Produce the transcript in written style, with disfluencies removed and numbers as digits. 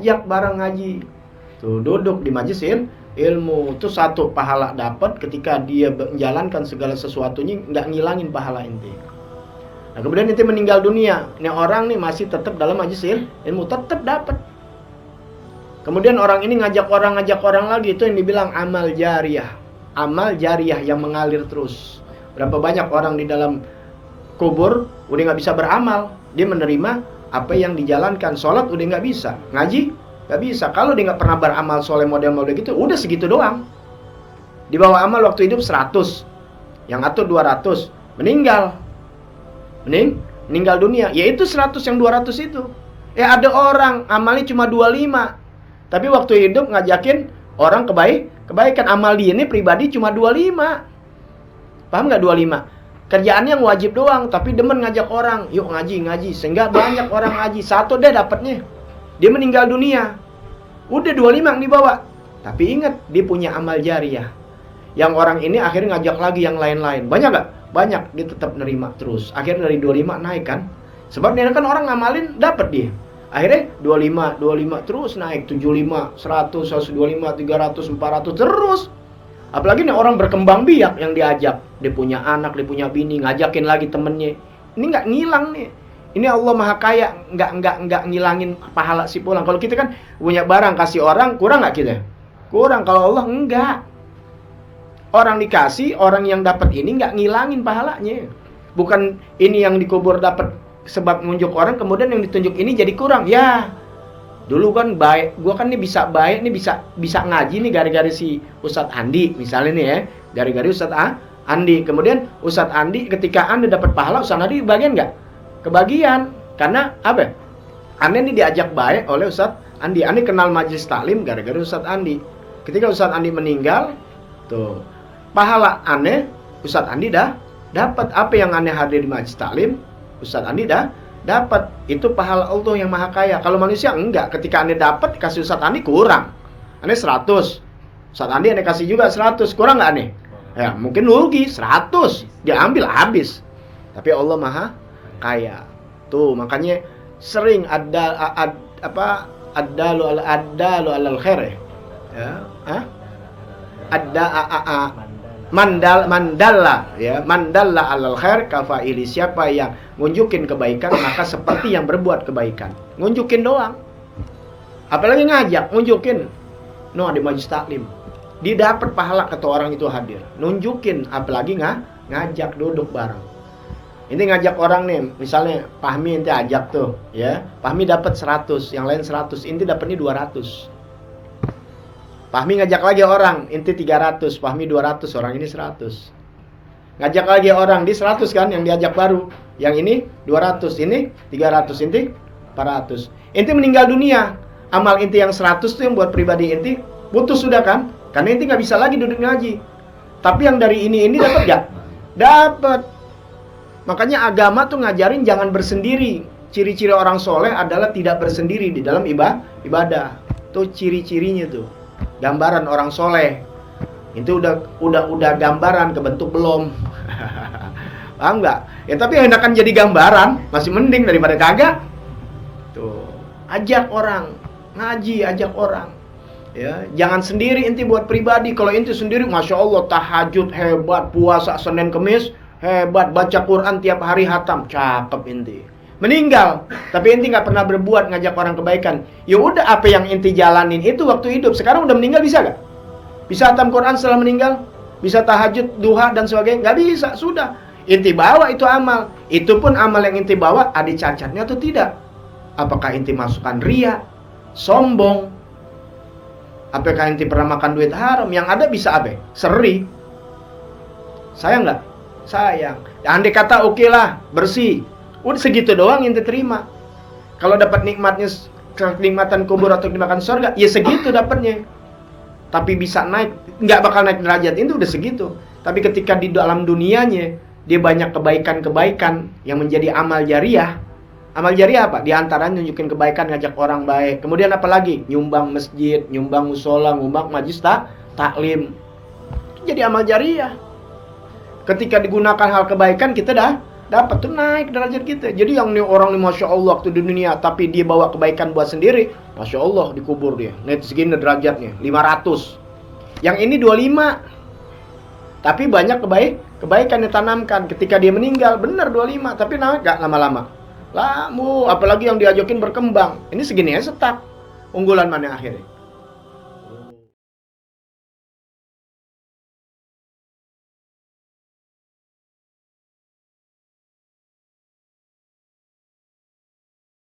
ajak bareng ngaji. Tuh, duduk di majelis ilmu. Itu satu pahala dapat ketika dia menjalankan segala sesuatunya, nggak ngilangin pahala inti. Nah, kemudian inti meninggal dunia, ini orang nih masih tetap dalam majelis ilmu, tetap dapat. Kemudian orang ini ngajak orang lagi, itu yang dibilang amal jariyah. Amal jariyah yang mengalir terus. Berapa banyak orang di dalam kubur udah nggak bisa beramal, dia menerima apa yang dijalankan. Sholat udah nggak bisa, ngaji nggak bisa. Kalau dia nggak pernah beramal soleh model-model gitu, udah segitu doang. Di bawah amal waktu hidup 100, yang atur 200, meninggal dunia, yaitu 100 yang 200 itu. Ada orang amalnya cuma 25, tapi waktu hidup ngajakin orang kebaikan. Amal dia ini pribadi cuma 25. Paham nggak 25? Kerjaannya yang wajib doang, tapi demen ngajak orang, yuk ngaji. Sehingga banyak orang ngaji. Satu deh dapatnya. Dia meninggal dunia. Udah 25 yang dibawa. Tapi ingat, dia punya amal jariyah. Yang orang ini akhirnya ngajak lagi yang lain-lain. Banyak nggak? Banyak. Dia tetap nerima terus. Akhirnya dari 25 naik kan. Sebab dia kan orang ngamalin, dapat dia. Akhirnya 25 terus naik. 75, 100, 125, 300, 400 terus. Apalagi nih orang berkembang biak yang diajak. Dia punya anak, dia punya bini, ngajakin lagi temennya. Ini nggak ngilang nih. Ini Allah Maha Kaya, nggak ngilangin pahala si pulang. Kalau kita kan punya barang kasih orang, kurang nggak kita? Kurang. Kalau Allah enggak. Orang dikasih, orang yang dapat ini nggak ngilangin pahalanya. Bukan ini yang dikubur dapat sebab nunjuk orang, kemudian yang ditunjuk ini jadi kurang. Ya, dulu kan baik, gua kan nih bisa baik, nih bisa ngaji nih gara-gara si Ustadz Andi misalnya nih ya, gara-gara Ustadz Andi. Kemudian Ustadz Andi ketika Anda dapat pahala, Ustadz Andi bagian nggak? Kebagian. Karena apa? Anda ini diajak baik oleh Ustadz Andi. Anda kenal majelis taklim gara-gara Ustadz Andi. Ketika Ustadz Andi meninggal, tuh pahala Anda Ustadz Andi dah dapat. Apa yang Anda hadir di majelis taklim, Ustadz Andi dah dapat. Itu pahala Allah yang Maha Kaya. Kalau manusia enggak. Ketika Anda dapat kasih Ustadz Andi kurang. Anda 100. Ustadz Andi Anda kasih juga 100. Kurang enggak Anda? Ya, mungkin rugi 100. Diambil habis. Tapi Allah Maha Kaya. Tuh, makanya sering ada addalu alal khair ya. Mandalla alal khair kafaili. Siapa yang ngunjukin kebaikan maka seperti yang berbuat kebaikan. Ngunjukin doang. Apalagi ngajak, ngunjukin. Di majelis taklim. Dia dapat pahala kata orang itu hadir. Nunjukin, apalagi ngajak duduk bareng. Ini ngajak orang nih, misalnya Fahmi ente ajak tuh, ya. Fahmi dapat 100, yang lain 100, ente dapatnya 200. Fahmi ngajak lagi orang, ente 300, Fahmi 200, orang ini 100. Ngajak lagi orang, di 100 kan yang diajak baru. Yang ini 200, ini 300, ente 400. Ente meninggal dunia, amal ente yang 100 tuh yang buat pribadi ente putus sudah kan? Karena ente nggak bisa lagi duduk ngaji. Tapi yang dari ini dapat nggak? Dapat. Makanya agama tuh ngajarin jangan bersendiri. Ciri-ciri orang soleh adalah tidak bersendiri di dalam ibadah. Tuh ciri-cirinya tuh. Gambaran orang soleh. Itu udah gambaran, kebentuk belum. Paham nggak? Ya tapi enakan jadi gambaran, masih mending daripada kagak. Tuh, ajak orang ngaji, ajak orang. Ya, jangan sendiri inti buat pribadi. Kalau inti sendiri, masya Allah tahajud hebat, puasa Senin Kemis hebat, baca Quran tiap hari hatam, cakep inti. Meninggal, tapi inti nggak pernah berbuat ngajak orang kebaikan. Ya udah, apa yang inti jalanin itu waktu hidup. Sekarang udah meninggal bisa nggak? Bisa hatam Quran setelah meninggal? Bisa tahajud, duha dan sebagainya? Nggak bisa, sudah. Inti bawa itu amal. Itu pun amal yang inti bawa ada cacatnya atau tidak? Apakah inti masukkan ria, sombong? Apakah inti pernah makan duit haram? Yang ada bisa apa? Seri. Sayang nggak? Sayang. Andai kata oke lah, bersih. Udah segitu doang inti terima. Kalau dapat nikmatnya, kenikmatan kubur atau kenikmatan surga, ya segitu dapatnya. Tapi bisa naik, nggak bakal naik derajat itu udah segitu. Tapi ketika di dalam dunianya dia banyak kebaikan-kebaikan yang menjadi amal jariyah. Amal jariyah apa? Di antaranya nunjukin kebaikan, ngajak orang baik. Kemudian apa lagi? Nyumbang masjid, nyumbang musola, nyumbang majelis taklim. Itu jadi amal jariyah. Ketika digunakan hal kebaikan kita dah dapat tuh naik derajat kita. Jadi yang nih orang nih Masya Allah waktu di dunia, tapi dia bawa kebaikan buat sendiri, Masya Allah dikubur dia. Nah itu segini derajatnya, 500. Yang ini 25. Tapi banyak kebaikan ditanamkan. Ketika dia meninggal, benar 25. Tapi naik gak lama-lama? Apalagi yang diajakin berkembang. Ini segini ya stuck. Unggulan mana akhirnya?